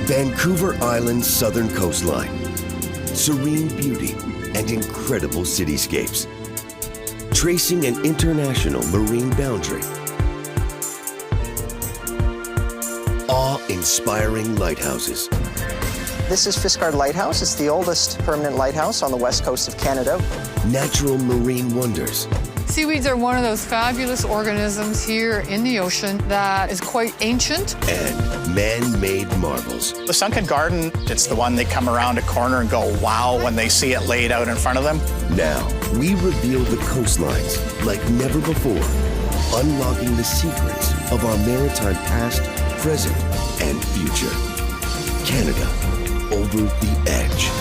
Vancouver Island's southern coastline, serene beauty and incredible cityscapes, tracing an international marine boundary, awe-inspiring lighthouses. This is Fiskard Lighthouse. It's the oldest permanent lighthouse on the west coast of Canada. Natural marine wonders. Seaweeds are one of those fabulous organisms here in the ocean that is quite ancient. And man-made marvels. The sunken garden, it's the one they come around a corner and go, wow, when they see it laid out in front of them. Now, we reveal the coastlines like never before, unlocking the secrets of our maritime past, present, and future. Canada, over the edge.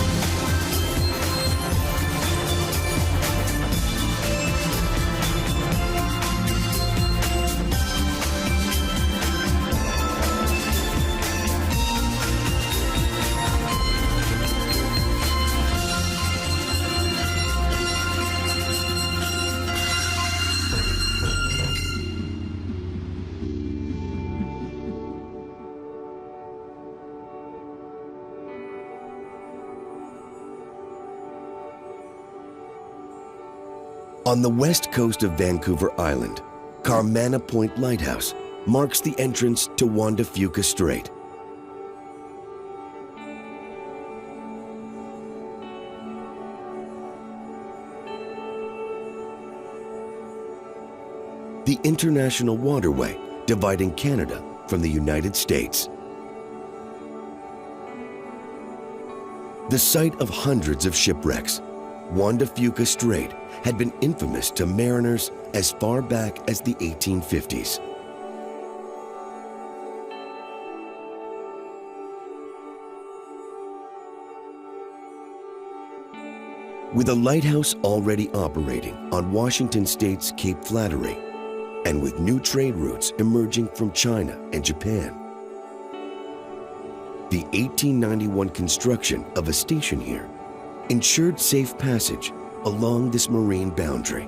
On the west coast of Vancouver Island, Carmana Point Lighthouse marks the entrance to Juan de Fuca Strait. The international waterway dividing Canada from the United States. The site of hundreds of shipwrecks, Juan de Fuca Strait had been infamous to mariners as far back as the 1850s. With a lighthouse already operating on Washington State's Cape Flattery, and with new trade routes emerging from China and Japan, the 1891 construction of a station here ensured safe passage along this marine boundary.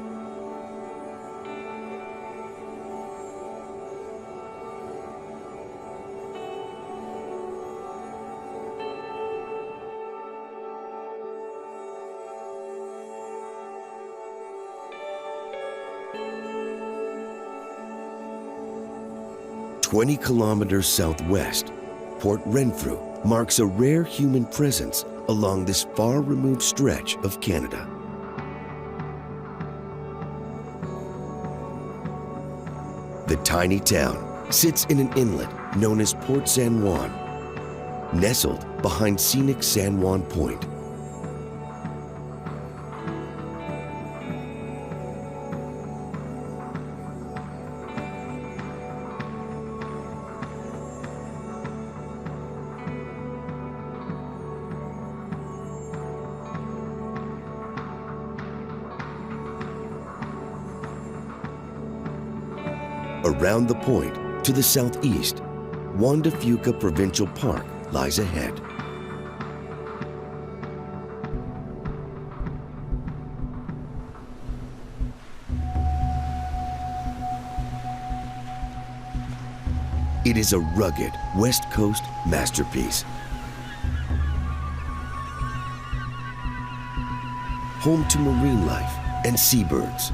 "20 kilometers southwest, Port Renfrew marks a rare human presence along this far-removed stretch of Canada. The tiny town sits in an inlet known as Port San Juan, nestled behind scenic San Juan Point. Around the point, to the southeast, Juan de Fuca Provincial Park lies ahead. It is a rugged West Coast masterpiece. Home to marine life and seabirds.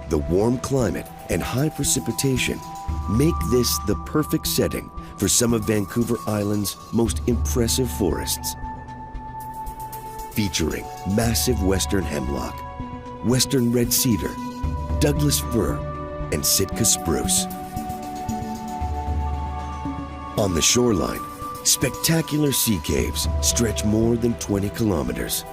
The warm climate and high precipitation make this the perfect setting for some of Vancouver Island's most impressive forests. Featuring massive western hemlock, western red cedar, Douglas fir, and Sitka spruce. On the shoreline, spectacular sea caves stretch more than 20 kilometers.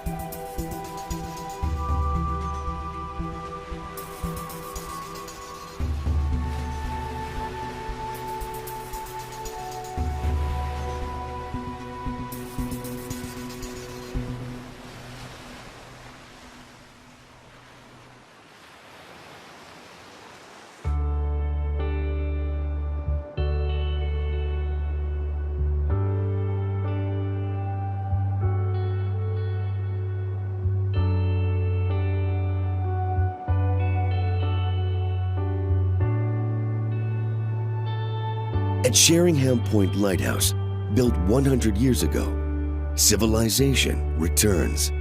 At Sheringham Point Lighthouse, built 100 years ago, civilization returns.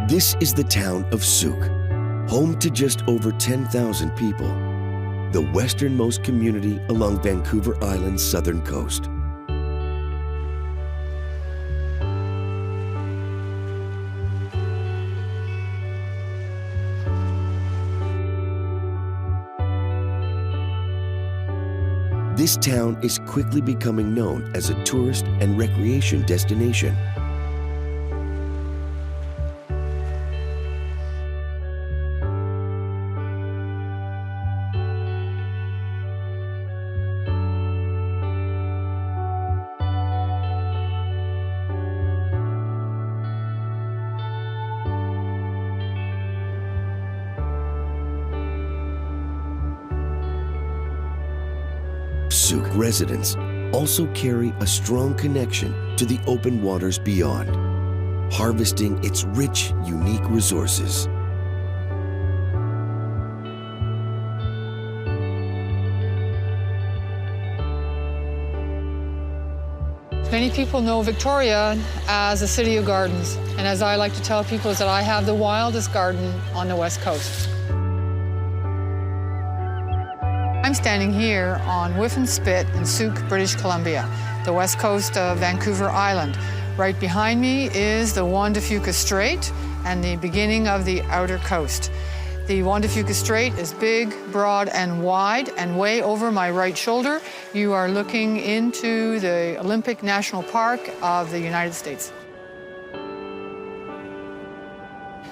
This is the town of Souk, home to just over 10,000 people, the westernmost community along Vancouver Island's southern coast. This town is quickly becoming known as a tourist and recreation destination. Souk residents also carry a strong connection to the open waters beyond, harvesting its rich, unique resources. Many people know Victoria as a city of gardens, and as I like to tell people is that I have the wildest garden on the West Coast. I'm standing here on Whiffen Spit in Souk, British Columbia, the west coast of Vancouver Island. Right behind me is the Juan de Fuca Strait and the beginning of the outer coast. The Juan de Fuca Strait is big, broad, and wide, and way over my right shoulder, you are looking into the Olympic National Park of the United States.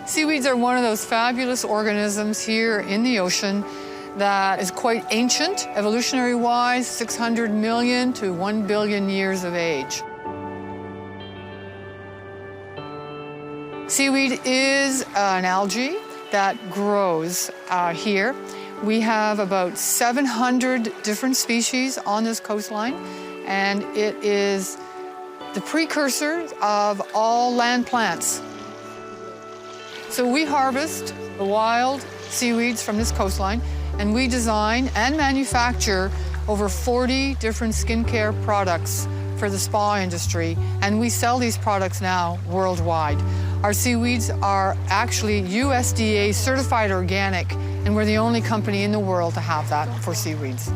Seaweeds are one of those fabulous organisms here in the ocean that is quite ancient, evolutionary-wise, 600 million to 1 billion years of age. Seaweed is an algae that grows here. We have about 700 different species on this coastline, and it is the precursor of all land plants. So we harvest the wild seaweeds from this coastline, and we design and manufacture over 40 different skincare products for the spa industry, and we sell these products now worldwide. Our seaweeds are actually USDA certified organic, and we're the only company in the world to have that for seaweeds.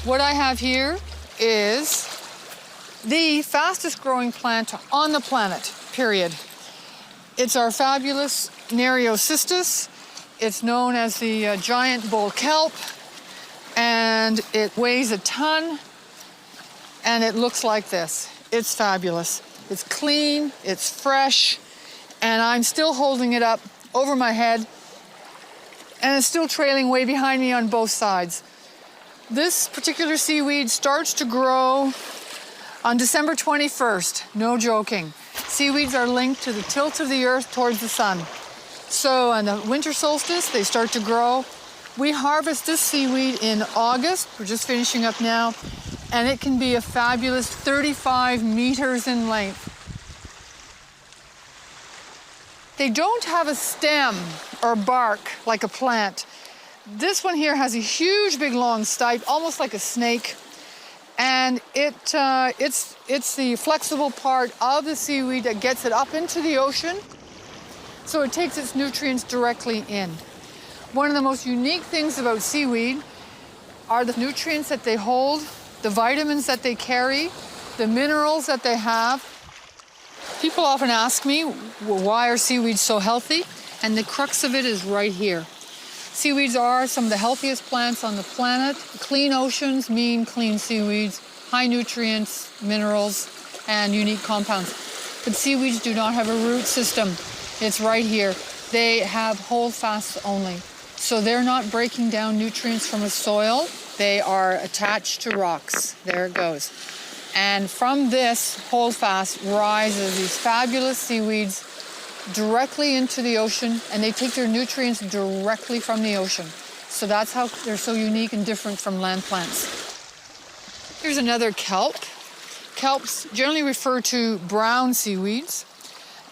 What I have here is the fastest growing plant on the planet, period. It's our fabulous Nereocystis. It's known as the giant bull kelp, and it weighs a ton, and it looks like this. It's fabulous. It's clean, it's fresh, and I'm still holding it up over my head, and it's still trailing way behind me on both sides. This particular seaweed starts to grow on December 21st, no joking. Seaweeds are linked to the tilt of the earth towards the sun. So on the winter solstice, they start to grow. We harvest this seaweed in August. We're just finishing up now. And it can be a fabulous 35 meters in length. They don't have a stem or bark like a plant. This one here has a huge, big, long stipe, almost like a snake. And it's the flexible part of the seaweed that gets it up into the ocean. So it takes its nutrients directly in. One of the most unique things about seaweed are the nutrients that they hold, the vitamins that they carry, the minerals that they have. People often ask me, well, why are seaweeds so healthy? And the crux of it is right here. Seaweeds are some of the healthiest plants on the planet. Clean oceans mean clean seaweeds, high nutrients, minerals, and unique compounds. But seaweeds do not have a root system. It's right here. They have holdfasts only. So they're not breaking down nutrients from a soil. They are attached to rocks. There it goes. And from this holdfast rises these fabulous seaweeds directly into the ocean, and they take their nutrients directly from the ocean. So that's how they're so unique and different from land plants. Here's another kelp. Kelps generally refer to brown seaweeds.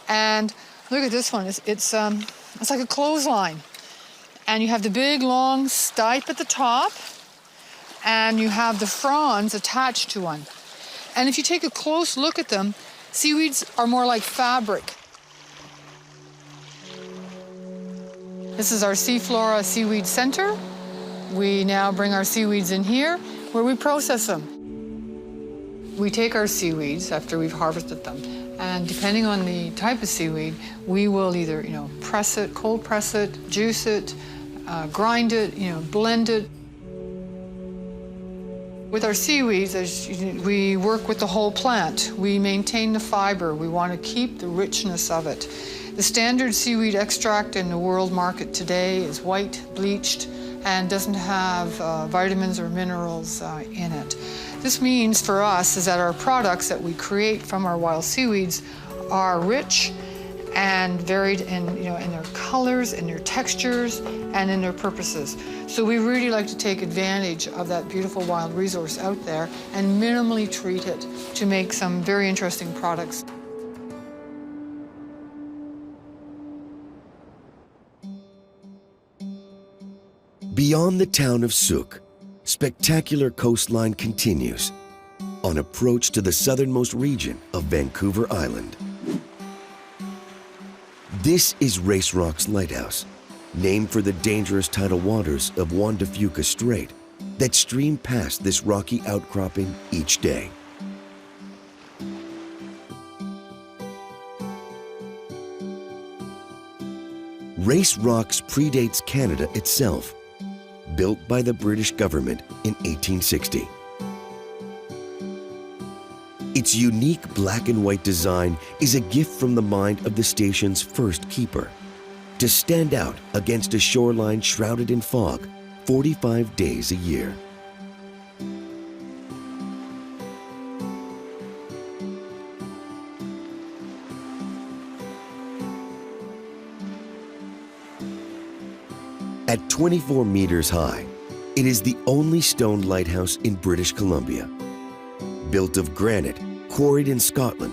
And look at this one. It's like a clothesline. And you have the big, long stipe at the top, and you have the fronds attached to one. And if you take a close look at them, seaweeds are more like fabric. This is our Seaflora Seaweed Center. We now bring our seaweeds in here where we process them. We take our seaweeds after we've harvested them, and depending on the type of seaweed, we will either, press it, cold press it, juice it, grind it, blend it. With our seaweeds, we work with the whole plant. We maintain the fiber. We want to keep the richness of it. The standard seaweed extract in the world market today is white, bleached, and doesn't have vitamins or minerals in it. This means for us is that our products that we create from our wild seaweeds are rich and varied in their colors, in their textures, and in their purposes. So we really like to take advantage of that beautiful wild resource out there and minimally treat it to make some very interesting products. Beyond the town of Souk, spectacular coastline continues on approach to the southernmost region of Vancouver Island. This is Race Rock's lighthouse, named for the dangerous tidal waters of Juan de Fuca Strait that stream past this rocky outcropping each day. Race Rocks predates Canada itself, built by the British government in 1860. Its unique black and white design is a gift from the mind of the station's first keeper, to stand out against a shoreline shrouded in fog 45 days a year. At 24 meters high, it is the only stone lighthouse in British Columbia, built of granite quarried in Scotland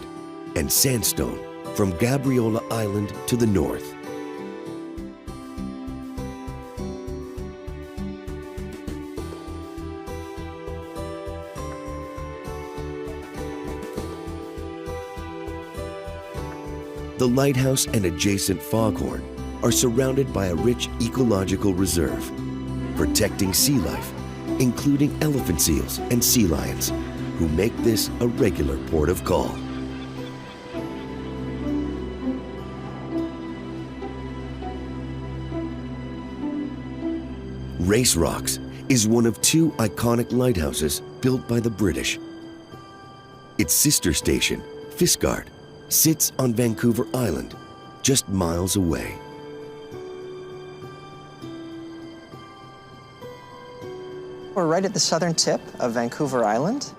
and sandstone from Gabriola Island to the north. The lighthouse and adjacent foghorn are surrounded by a rich ecological reserve, protecting sea life, including elephant seals and sea lions, who make this a regular port of call. Race Rocks is one of two iconic lighthouses built by the British. Its sister station, Fiskard, sits on Vancouver Island, just miles away. We're right at the southern tip of Vancouver Island.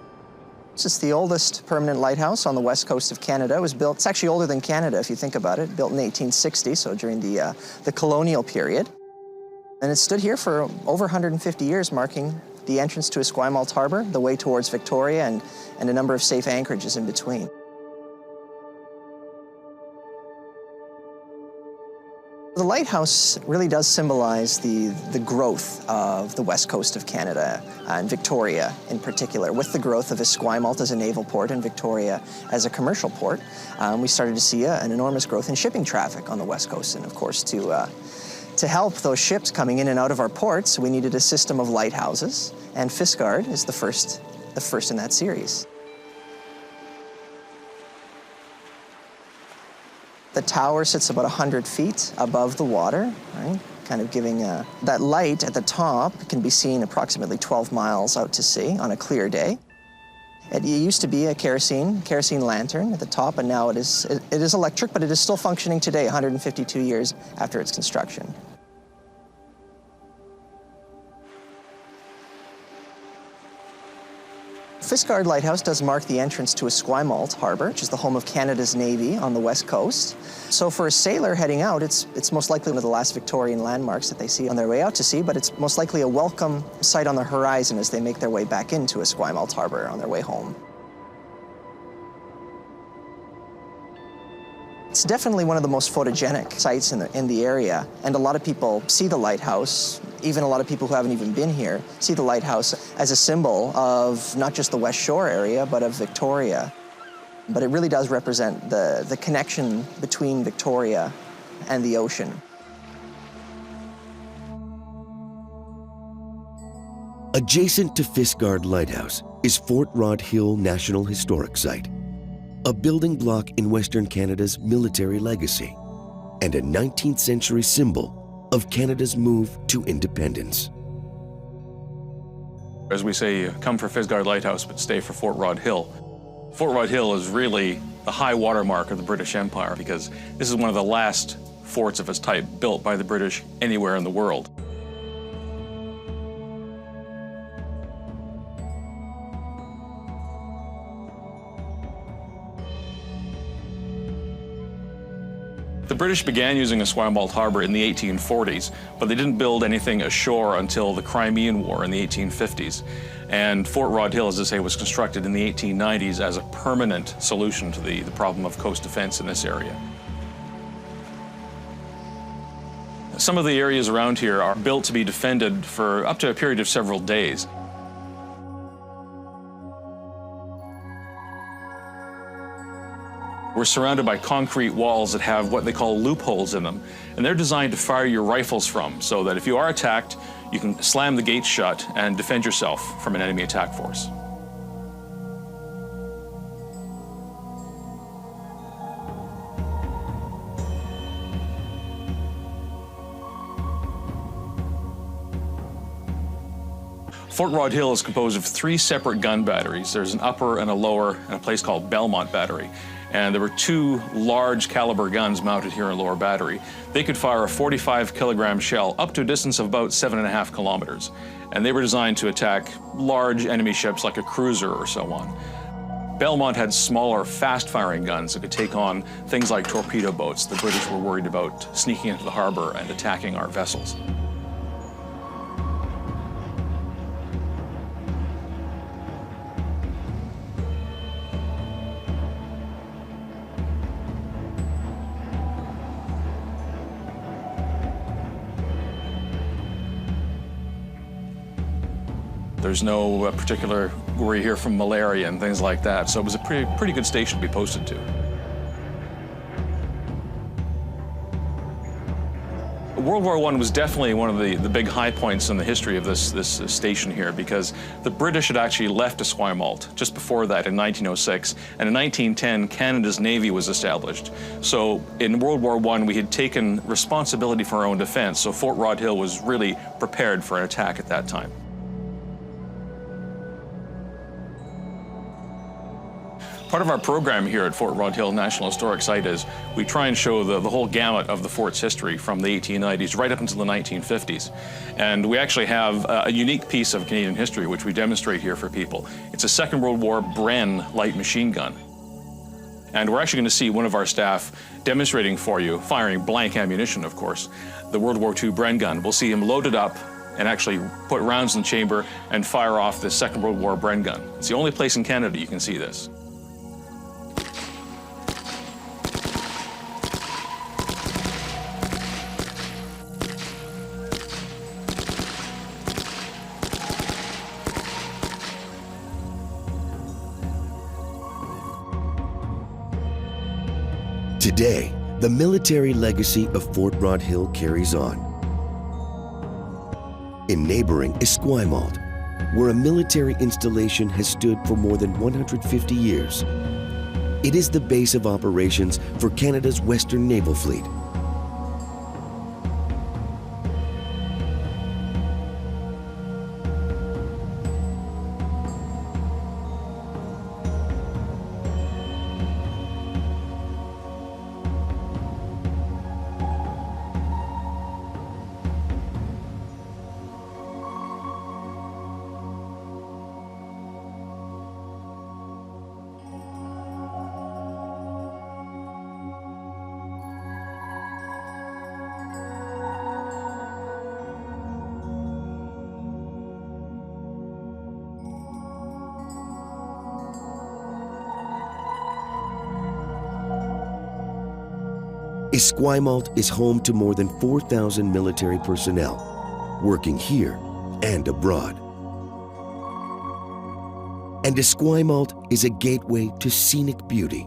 This is the oldest permanent lighthouse on the west coast of Canada. It was built, it's actually older than Canada if you think about it, built in 1860, so during the colonial period. And it stood here for over 150 years, marking the entrance to Esquimalt Harbor, the way towards Victoria, and a number of safe anchorages in between. The the lighthouse really does symbolize the growth of the west coast of Canada, and Victoria in particular. With the growth of Esquimalt as a naval port and Victoria as a commercial port, we started to see an enormous growth in shipping traffic on the west coast. And of course, to help those ships coming in and out of our ports, we needed a system of lighthouses, and Fiskard is the first in that series. The tower sits about 100 feet above the water, right? Kind of giving that light at the top can be seen approximately 12 miles out to sea on a clear day. It used to be a kerosene lantern at the top, and now it is electric, but it is still functioning today, 152 years after its construction. Fiskard Lighthouse does mark the entrance to Esquimalt Harbour, which is the home of Canada's Navy on the west coast. So for a sailor heading out, it's most likely one of the last Victorian landmarks that they see on their way out to sea, but it's most likely a welcome sight on the horizon as they make their way back into Esquimalt Harbour on their way home. It's definitely one of the most photogenic sites in the area, and a lot of people see the lighthouse, even a lot of people who haven't even been here, see the lighthouse as a symbol of not just the West Shore area, but of Victoria. But it really does represent the connection between Victoria and the ocean. Adjacent to Fiskard Lighthouse is Fort Rod Hill National Historic Site, a building block in Western Canada's military legacy and a 19th century symbol of Canada's move to independence. As we say, come for Fiskard Lighthouse, but stay for Fort Rod Hill. Fort Rod Hill is really the high watermark of the British Empire because this is one of the last forts of its type built by the British anywhere in the world. The British began using Esquimalt Harbour in the 1840s, but they didn't build anything ashore until the Crimean War in the 1850s. And Fort Rod Hill, as I say, was constructed in the 1890s as a permanent solution to the problem of coast defense in this area. Some of the areas around here are built to be defended for up to a period of several days. We're surrounded by concrete walls that have what they call loopholes in them, and they're designed to fire your rifles from, so that if you are attacked, you can slam the gates shut and defend yourself from an enemy attack force. Fort Rod Hill is composed of 3 separate gun batteries. There's an upper and a lower and a place called Belmont Battery. And there were 2 large caliber guns mounted here in Lower Battery. They could fire a 45-kilogram shell up to a distance of about 7.5 kilometers. And they were designed to attack large enemy ships like a cruiser or so on. Belmont had smaller, fast-firing guns that could take on things like torpedo boats. The British were worried about sneaking into the harbor and attacking our vessels. There's no particular worry here from malaria and things like that, so it was a pretty good station to be posted to. World War I was definitely one of the big high points in the history of this station here, because the British had actually left Esquimalt just before that in 1906, and in 1910 Canada's Navy was established. So in World War I we had taken responsibility for our own defense, so Fort Rod Hill was really prepared for an attack at that time. Part of our program here at Fort Rod Hill National Historic Site is we try and show the whole gamut of the fort's history from the 1890s right up until the 1950s. And we actually have a unique piece of Canadian history which we demonstrate here for people. It's a Second World War Bren light machine gun. And we're actually going to see one of our staff demonstrating for you, firing blank ammunition, of course, the World War II Bren gun. We'll see him load it up and actually put rounds in the chamber and fire off the Second World War Bren gun. It's the only place in Canada you can see this. Today, the military legacy of Fort Rod Hill carries on. In neighboring Esquimalt, where a military installation has stood for more than 150 years, it is the base of operations for Canada's Western Naval Fleet. Esquimalt is home to more than 4,000 military personnel working here and abroad. And Esquimalt is a gateway to scenic beauty.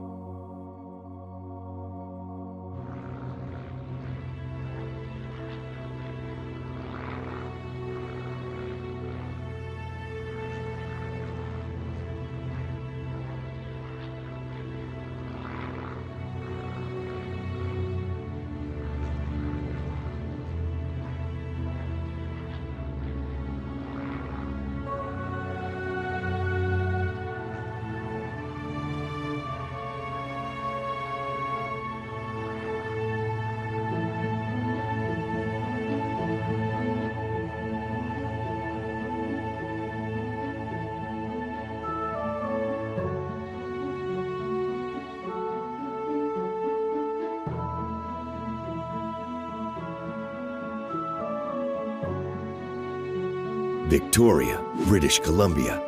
Victoria, British Columbia.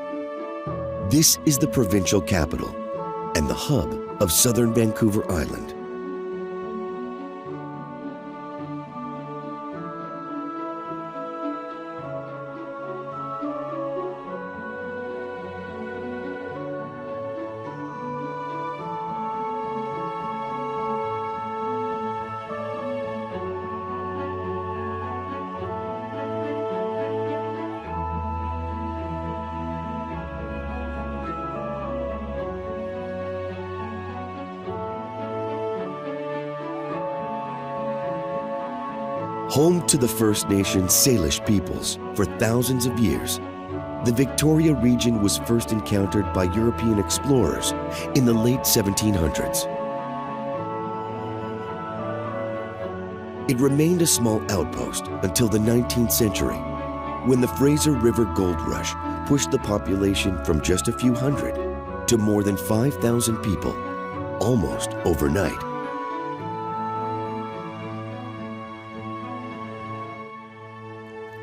This is the provincial capital and the hub of southern Vancouver Island. Home to the First Nations Salish peoples for thousands of years, the Victoria region was first encountered by European explorers in the late 1700s. It remained a small outpost until the 19th century, when the Fraser River Gold Rush pushed the population from just a few hundred to more than 5,000 people, almost overnight.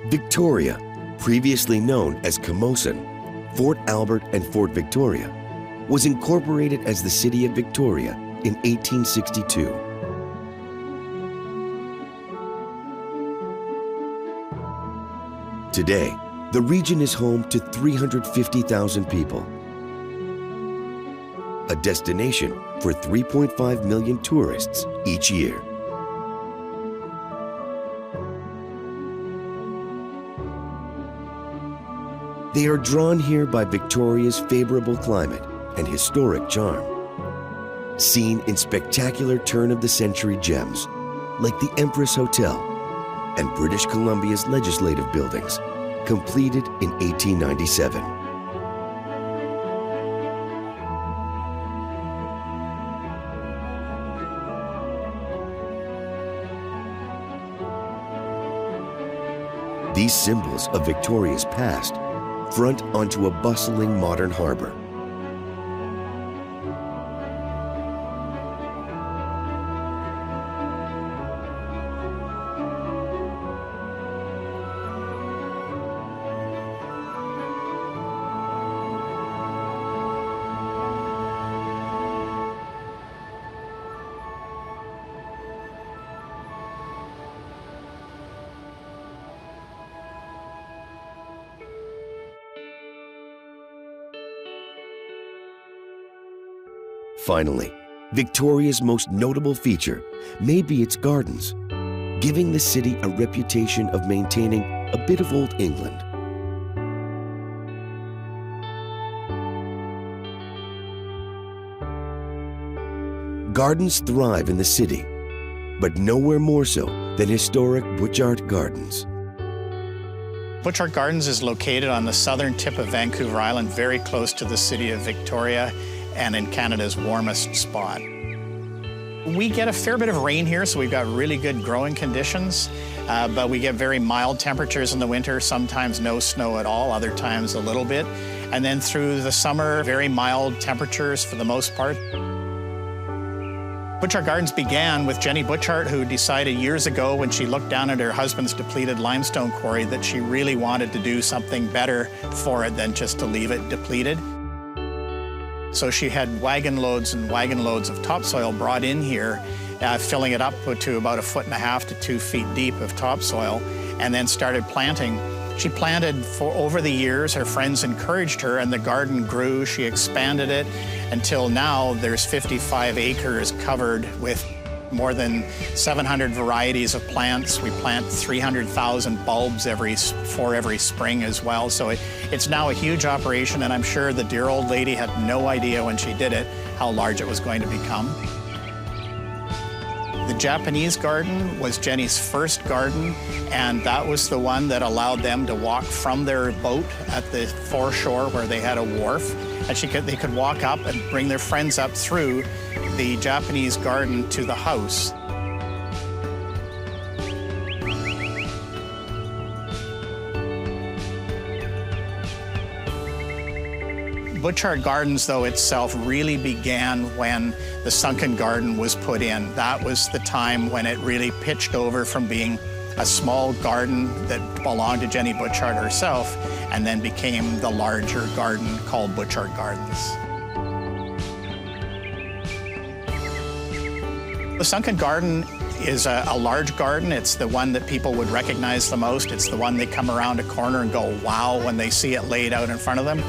Victoria, previously known as Camosun, Fort Albert and Fort Victoria, was incorporated as the City of Victoria in 1862. Today, the region is home to 350,000 people, a destination for 3.5 million tourists each year. They are drawn here by Victoria's favorable climate and historic charm, seen in spectacular turn-of-the-century gems like the Empress Hotel and British Columbia's legislative buildings, completed in 1897. These symbols of Victoria's past front onto a bustling modern harbor. Finally, Victoria's most notable feature may be its gardens, giving the city a reputation of maintaining a bit of old England. Gardens thrive in the city, but nowhere more so than historic Butchart Gardens. Butchart Gardens is located on the southern tip of Vancouver Island, very close to the city of Victoria and in Canada's warmest spot. We get a fair bit of rain here, so we've got really good growing conditions, but we get very mild temperatures in the winter, sometimes no snow at all, other times a little bit. And then through the summer, very mild temperatures for the most part. Butchart Gardens began with Jenny Butchart, who decided years ago when she looked down at her husband's depleted limestone quarry that she really wanted to do something better for it than just to leave it depleted. So she had wagon loads and wagon loads of topsoil brought in here, filling it up to about 1.5 to 2 feet deep of topsoil, and then started planting. She planted for over the years. Her friends encouraged her, and the garden grew. She expanded it until now there's 55 acres covered with more than 700 varieties of plants. We plant 300,000 bulbs for every spring as well. So it's now a huge operation, and I'm sure the dear old lady had no idea when she did it how large it was going to become. The Japanese garden was Jenny's first garden, and that was the one that allowed them to walk from their boat at the foreshore where they had a wharf, and they could walk up and bring their friends up through the Japanese garden to the house. Butchart Gardens, though, itself really began when the sunken garden was put in. That was the time when it really pitched over from being a small garden that belonged to Jenny Butchart herself and then became the larger garden called Butchart Gardens. The sunken garden is a large garden. It's the one that people would recognize the most. It's the one they come around a corner and go, wow, when they see it laid out in front of them.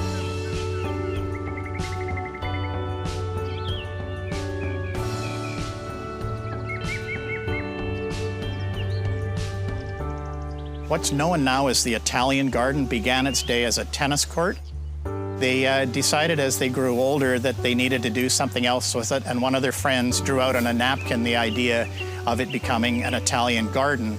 What's known now as the Italian garden began its day as a tennis court. They decided as they grew older that they needed to do something else with it, and one of their friends drew out on a napkin the idea of it becoming an Italian garden.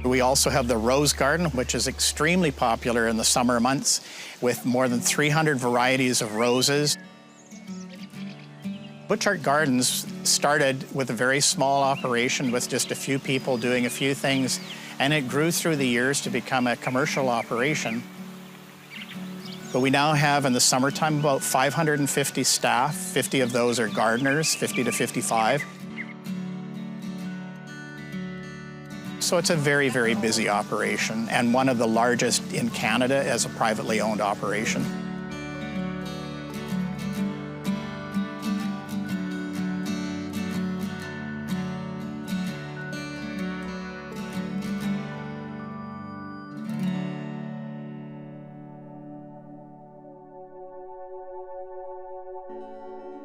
We also have the rose garden, which is extremely popular in the summer months with more than 300 varieties of roses. Butchart Gardens started with a very small operation with just a few people doing a few things, and it grew through the years to become a commercial operation. But we now have in the summertime about 550 staff. 50 of those are gardeners, 50 to 55. So it's a very, very busy operation, and one of the largest in Canada as a privately owned operation.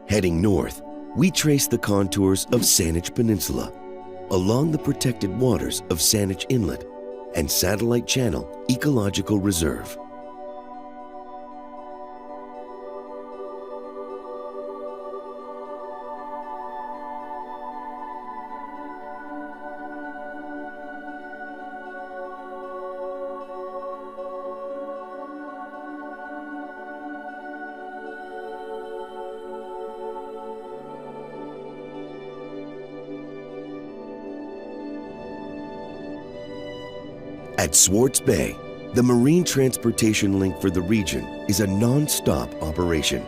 Heading north, we trace the contours of Saanich Peninsula along the protected waters of Saanich Inlet and Satellite Channel Ecological Reserve. At Swartz Bay, the marine transportation link for the region is a non-stop operation,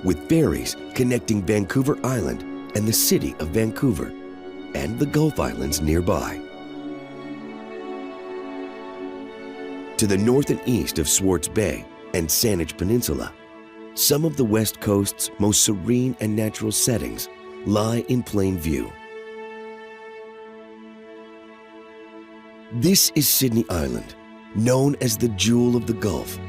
with ferries connecting Vancouver Island and the city of Vancouver and the Gulf Islands nearby. To the north and east of Swartz Bay and Saanich Peninsula, some of the West Coast's most serene and natural settings lie in plain view. This is Sydney Island, known as the Jewel of the Gulf.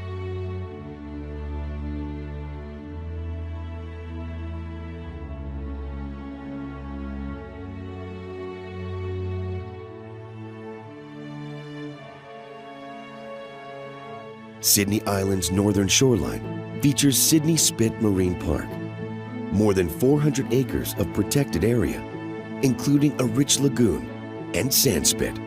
Sydney Island's northern shoreline features Sydney Spit Marine Park, more than 400 acres of protected area, including a rich lagoon and sand spit.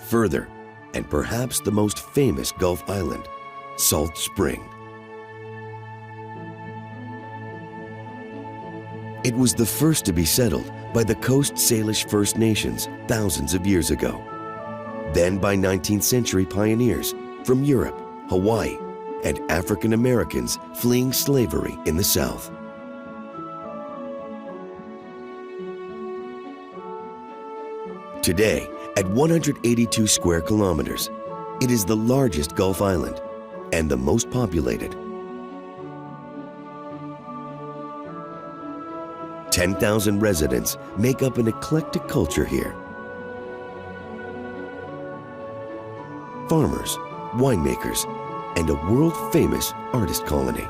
Further, and perhaps the most famous Gulf island, Salt Spring. It was the first to be settled by the Coast Salish First Nations thousands of years ago, then by 19th century pioneers from Europe, Hawaii, and African Americans fleeing slavery in the South. Today, at 182 square kilometers, it is the largest Gulf island and the most populated. 10,000 residents make up an eclectic culture here. Farmers, winemakers, and a world-famous artist colony.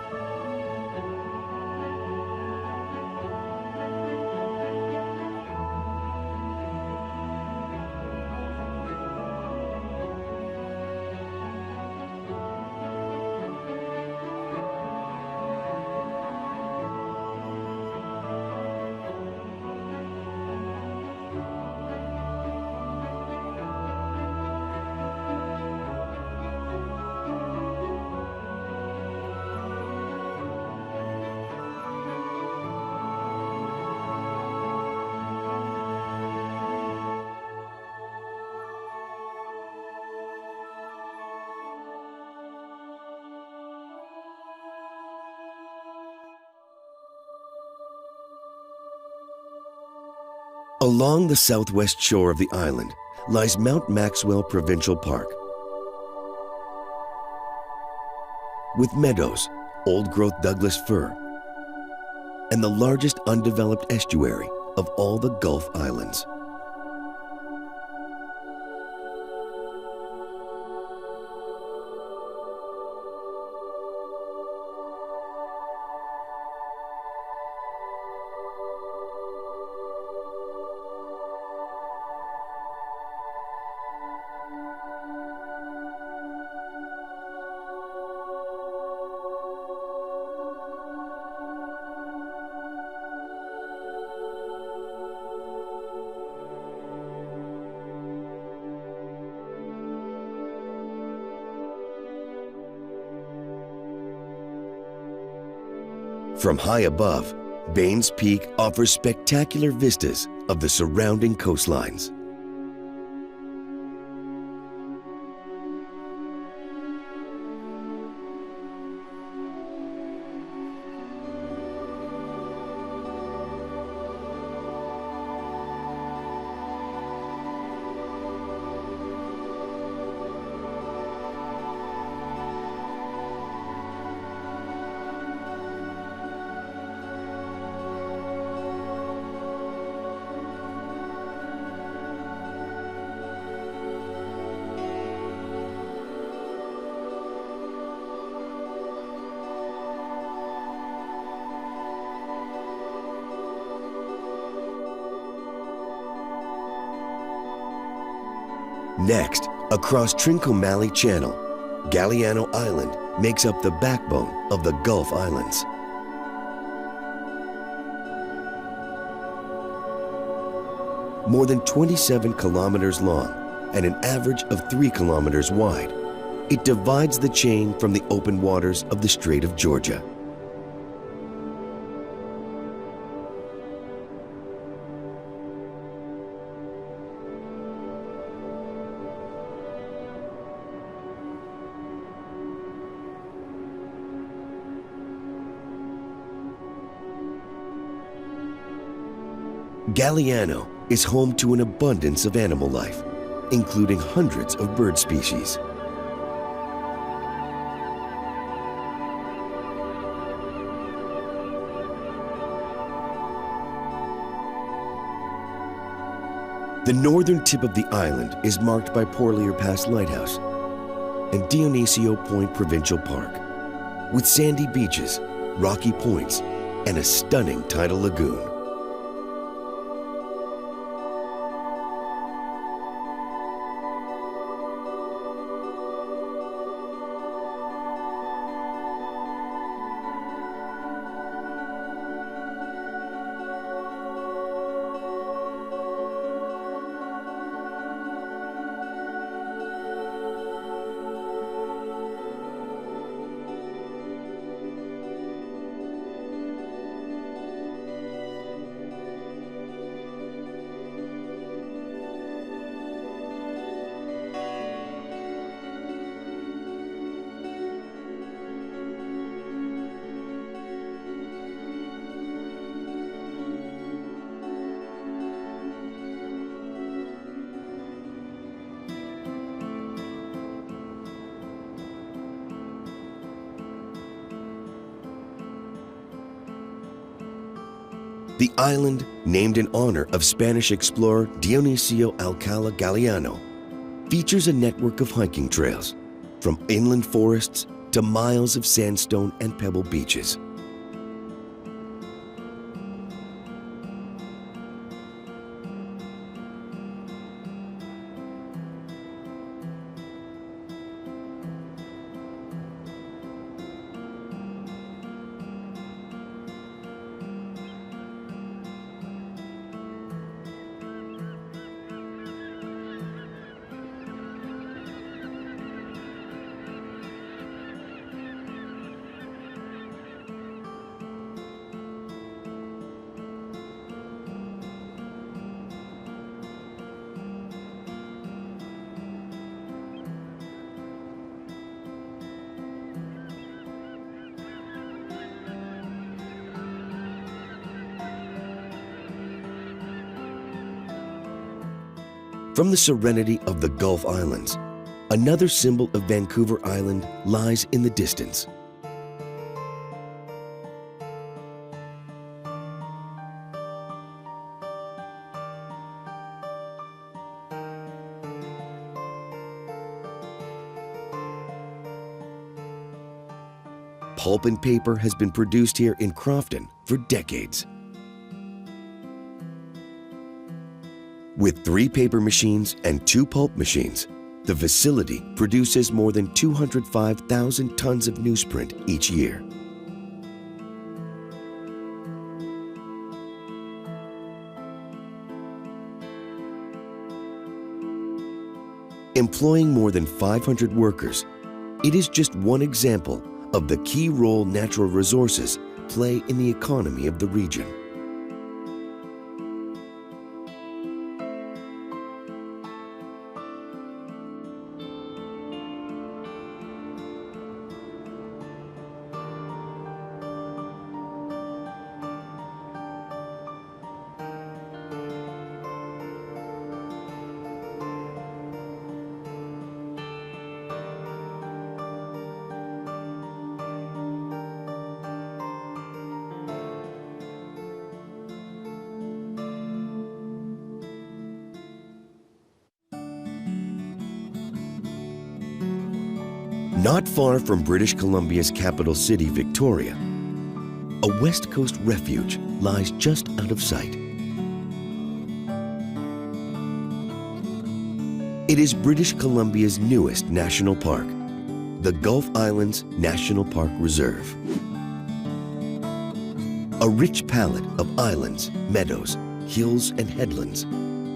Along the southwest shore of the island lies Mount Maxwell Provincial Park, with meadows, old-growth Douglas fir, and the largest undeveloped estuary of all the Gulf Islands. From high above, Baines Peak offers spectacular vistas of the surrounding coastlines. Next, across Trincomalee Channel, Galliano Island makes up the backbone of the Gulf Islands. More than 27 kilometers long and an average of 3 kilometers wide, it divides the chain from the open waters of the Strait of Georgia. Galiano is home to an abundance of animal life, including hundreds of bird species. The northern tip of the island is marked by Porlier Pass Lighthouse and Dionisio Point Provincial Park, with sandy beaches, rocky points, and a stunning tidal lagoon. The island, named in honor of Spanish explorer Dionisio Alcala Galiano, features a network of hiking trails, from inland forests to miles of sandstone and pebble beaches. From the serenity of the Gulf Islands, another symbol of Vancouver Island lies in the distance. Pulp and paper has been produced here in Crofton for decades. With 3 paper machines and 2 pulp machines, the facility produces more than 205,000 tons of newsprint each year. Employing more than 500 workers, it is just one example of the key role natural resources play in the economy of the region. Not far from British Columbia's capital city, Victoria, a West Coast refuge lies just out of sight. It is British Columbia's newest national park, the Gulf Islands National Park Reserve. A rich palette of islands, meadows, hills, and headlands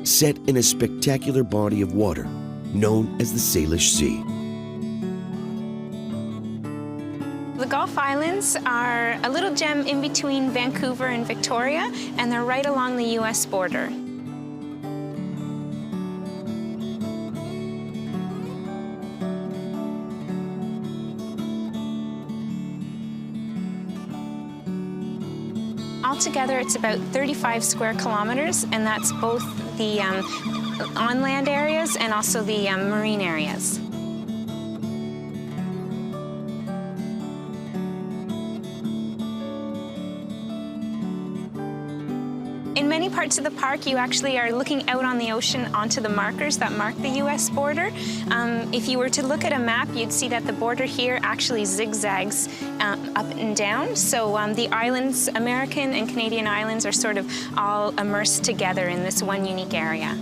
set in a spectacular body of water known as the Salish Sea. The Gulf Islands are a little gem in between Vancouver and Victoria, and they're right along the U.S. border. Altogether, it's about 35 square kilometers, and that's both the on-land areas and also the marine areas. In many parts of the park, you actually are looking out on the ocean onto the markers that mark the U.S. border. If you were to look at a map, you'd see that the border here actually zigzags up and down. So the islands, American and Canadian islands, are sort of all immersed together in this one unique area.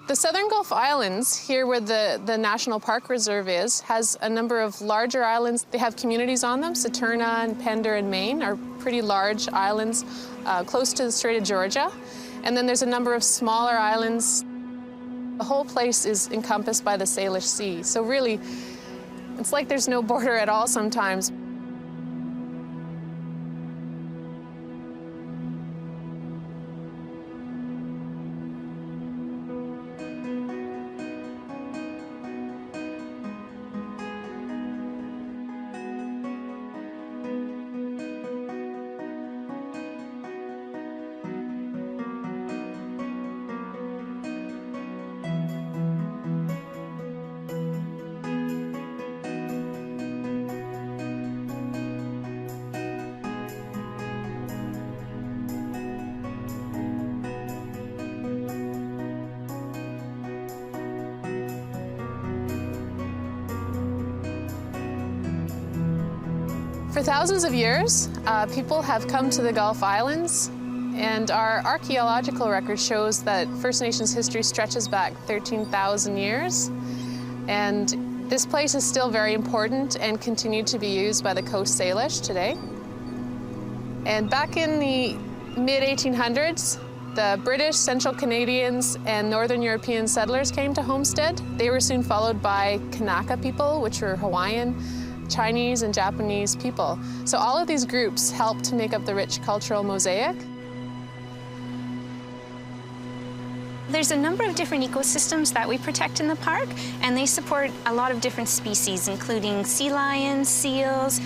The Southern Gulf Islands, here where the National Park Reserve is, has a number of larger islands. They have communities on them. Saturna and Pender and Maine are pretty large islands close to the Strait of Georgia. And then there's a number of smaller islands. The whole place is encompassed by the Salish Sea. So really, it's like there's no border at all sometimes. For thousands of years, people have come to the Gulf Islands, and our archaeological record shows that First Nations history stretches back 13,000 years. And this place is still very important and continued to be used by the Coast Salish today. And back in the mid-1800s, the British, Central Canadians, and Northern European settlers came to homestead. They were soon followed by Kanaka people, which were Hawaiian, Chinese, and Japanese people. So all of these groups helped to make up the rich cultural mosaic. There's a number of different ecosystems that we protect in the park, and they support a lot of different species, including sea lions, seals,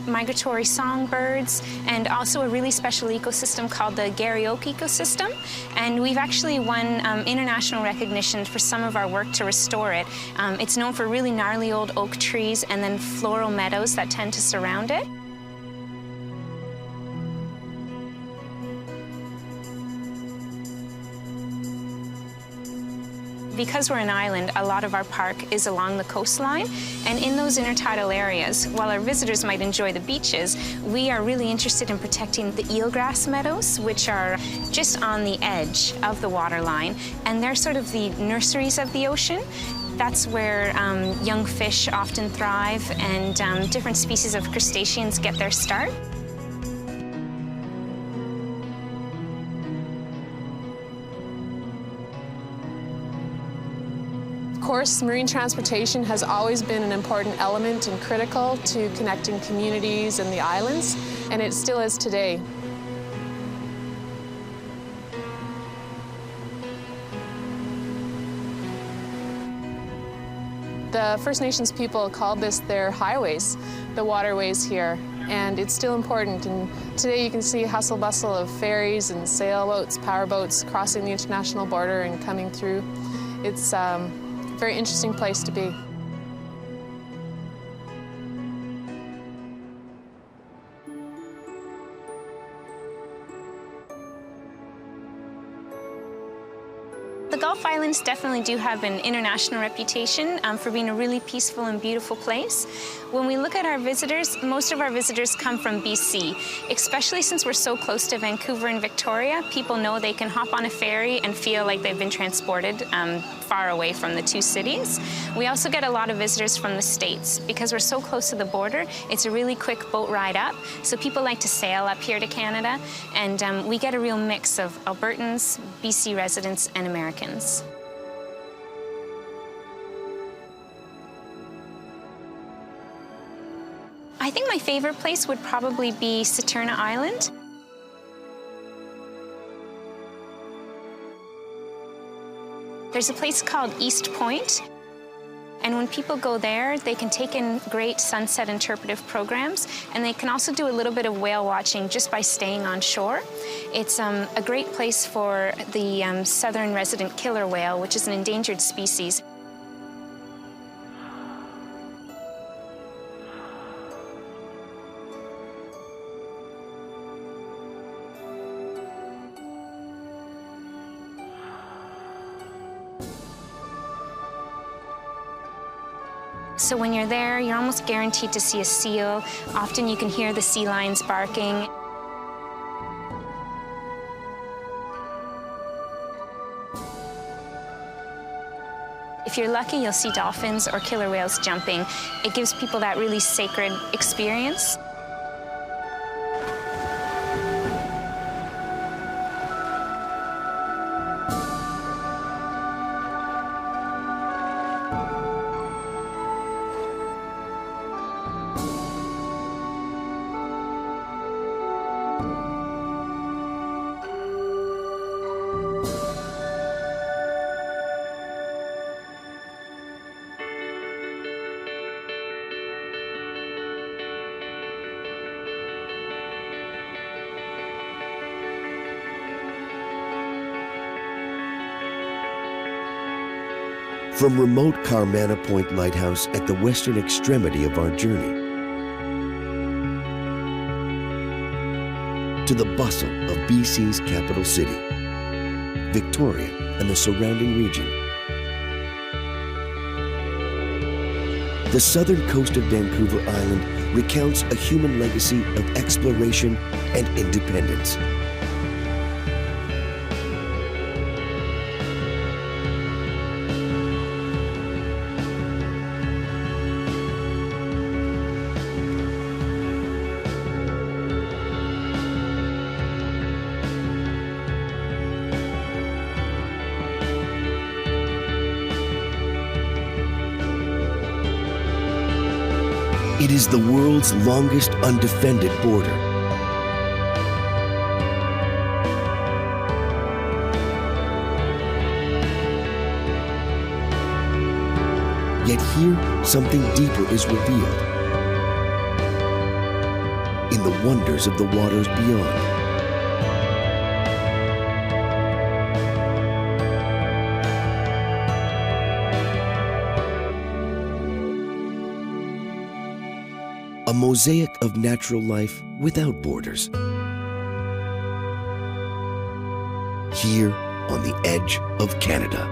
migratory songbirds, and also a really special ecosystem called the Garry Oak ecosystem. And we've actually won international recognition for some of our work to restore it. It's known for really gnarly old oak trees and then floral meadows that tend to surround it. Because we're an island, a lot of our park is along the coastline, and in those intertidal areas, while our visitors might enjoy the beaches, we are really interested in protecting the eelgrass meadows, which are just on the edge of the waterline, and they're sort of the nurseries of the ocean. That's where young fish often thrive, and different species of crustaceans get their start. Of course, marine transportation has always been an important element and critical to connecting communities and the islands, and it still is today. The First Nations people called this their highways, the waterways here, and it's still important. And today you can see hustle bustle of ferries and sailboats, powerboats crossing the international border and coming through. It's a very interesting place to be. The Gulf Islands definitely do have an international reputation for being a really peaceful and beautiful place. When we look at our visitors, most of our visitors come from BC, especially since we're so close to Vancouver and Victoria. People know they can hop on a ferry and feel like they've been transported far away from the two cities. We also get a lot of visitors from the States. Because we're so close to the border, it's a really quick boat ride up. So people like to sail up here to Canada, and we get a real mix of Albertans, BC residents, and Americans. I think my favorite place would probably be Saturna Island. There's a place called East Point, and when people go there, they can take in great sunset interpretive programs, and they can also do a little bit of whale watching just by staying on shore. It's a great place for the southern resident killer whale, which is an endangered species. So when you're there, you're almost guaranteed to see a seal. Often you can hear the sea lions barking. If you're lucky, you'll see dolphins or killer whales jumping. It gives people that really sacred experience. From remote Carmana Point Lighthouse at the western extremity of our journey to the bustle of BC's capital city, Victoria and the surrounding region, the southern coast of Vancouver Island recounts a human legacy of exploration and independence. It is the world's longest undefended border. Yet here, something deeper is revealed in the wonders of the waters beyond. A mosaic of natural life without borders. Here on the edge of Canada.